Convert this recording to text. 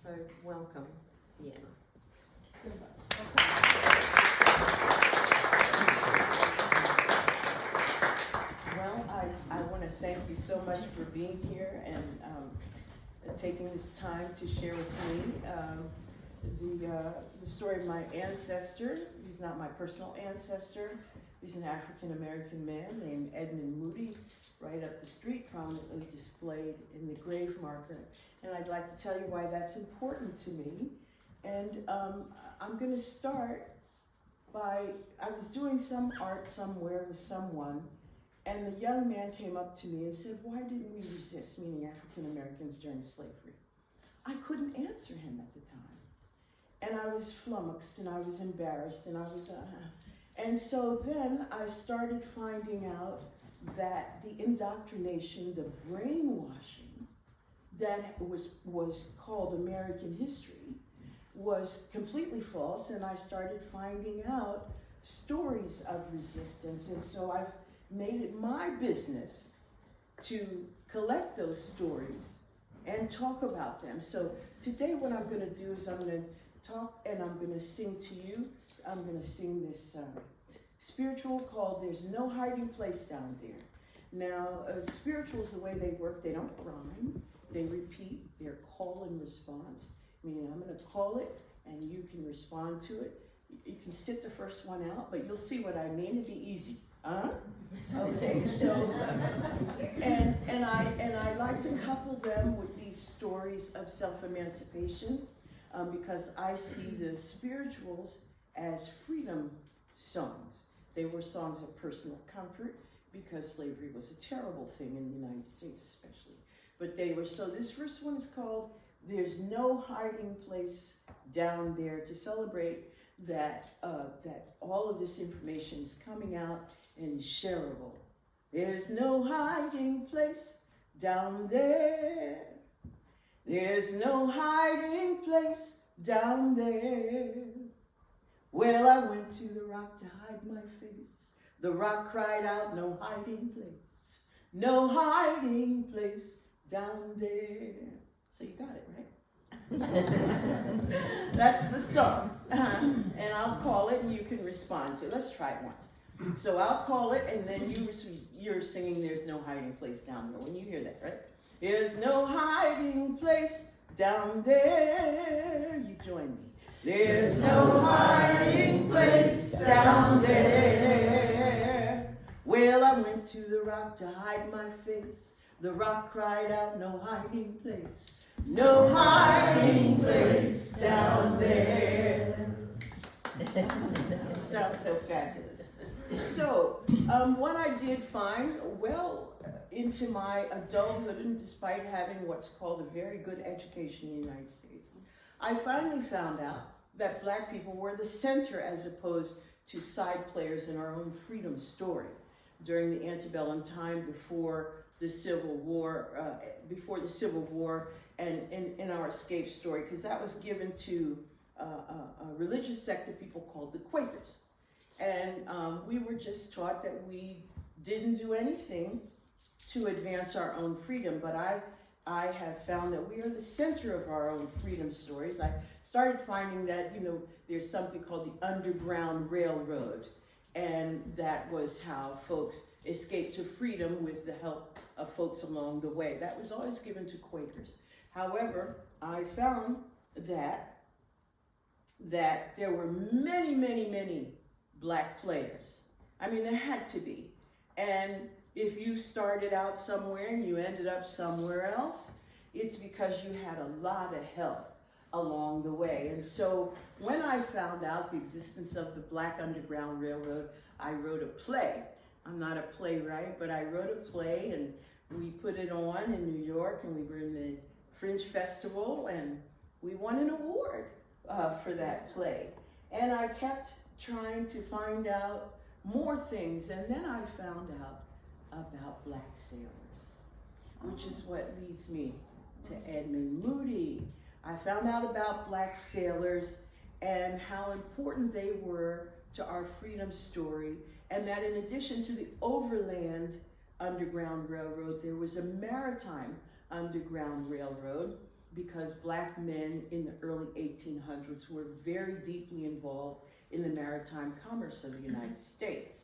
So welcome, Vienna. Well, I want to thank you so much for being here and taking this time to share with me the story of my ancestor. He's not my personal ancestor. He's an African-American man named Edmund Moody, right up the street, prominently displayed in the grave marker. And I'd like to tell you why that's important to me. And I'm going to start by, I was doing some art somewhere with someone, and the young man came up to me and said, "Why didn't we resist," meaning African Americans during slavery? I couldn't answer him at the time. And I was flummoxed, and I was embarrassed, and I was, And so then I started finding out that the indoctrination, the brainwashing that was called American history was completely false, and I started finding out stories of resistance. And so I've made it my business to collect those stories and talk about them. So today what I'm going to do is I'm going to talk and I'm going to sing to you. I'm going to sing this spiritual called "There's No Hiding Place Down There." Now, spirituals, the way they work, they don't rhyme. They repeat. They're call and response. Meaning I'm going to call it and you can respond to it. You can sit the first one out, but you'll see what I mean. It'll be easy. Okay, so, and I like to couple them with these stories of self-emancipation because I see the spirituals as freedom songs. They were songs of personal comfort because slavery was a terrible thing in the United States especially. But they were, so this first one is called "There's No Hiding Place Down There," to celebrate that all of this information is coming out and is shareable. There's no hiding place down there. There's no hiding place down there. Well, I went to the rock to hide my face. The rock cried out, "No hiding place. No hiding place down there." So you got it, right? That's the song. And I'll call it and you can respond to it. Let's try it once. So I'll call it and then you're singing "There's No Hiding Place Down There" when you hear that, right? There's no hiding place down there. You join me. There's no hiding place down there. Well, I went to the rock to hide my face. The rock cried out, "No hiding place. No hiding place down there." Sounds so fabulous. So, what I did find, well, into my adulthood, and despite having what's called a very good education in the United States, I finally found out that Black people were the center as opposed to side players in our own freedom story during the antebellum time before the Civil War, and in our escape story, because that was given to a religious sect of people called the Quakers. And we were just taught that we didn't do anything to advance our own freedom, but I have found that we are the center of our own freedom stories. I started finding that, there's something called the Underground Railroad, and that was how folks escaped to freedom with the help of folks along the way. That was always given to Quakers. However, I found that there were many, many, many Black players. I mean, there had to be. And if you started out somewhere and you ended up somewhere else, it's because you had a lot of help along the way. And so when I found out the existence of the Black Underground Railroad, I wrote a play. I'm not a playwright, but I wrote a play and we put it on in New York, and we were in the Fringe Festival, and we won an award for that play. And I kept trying to find out more things, and then I found out about Black sailors, which is what leads me to Edmund Moody. I found out about Black sailors and how important they were to our freedom story, and that in addition to the overland Underground Railroad, there was a maritime Underground Railroad because black men in the early 1800s were very deeply involved in the maritime commerce of the United States.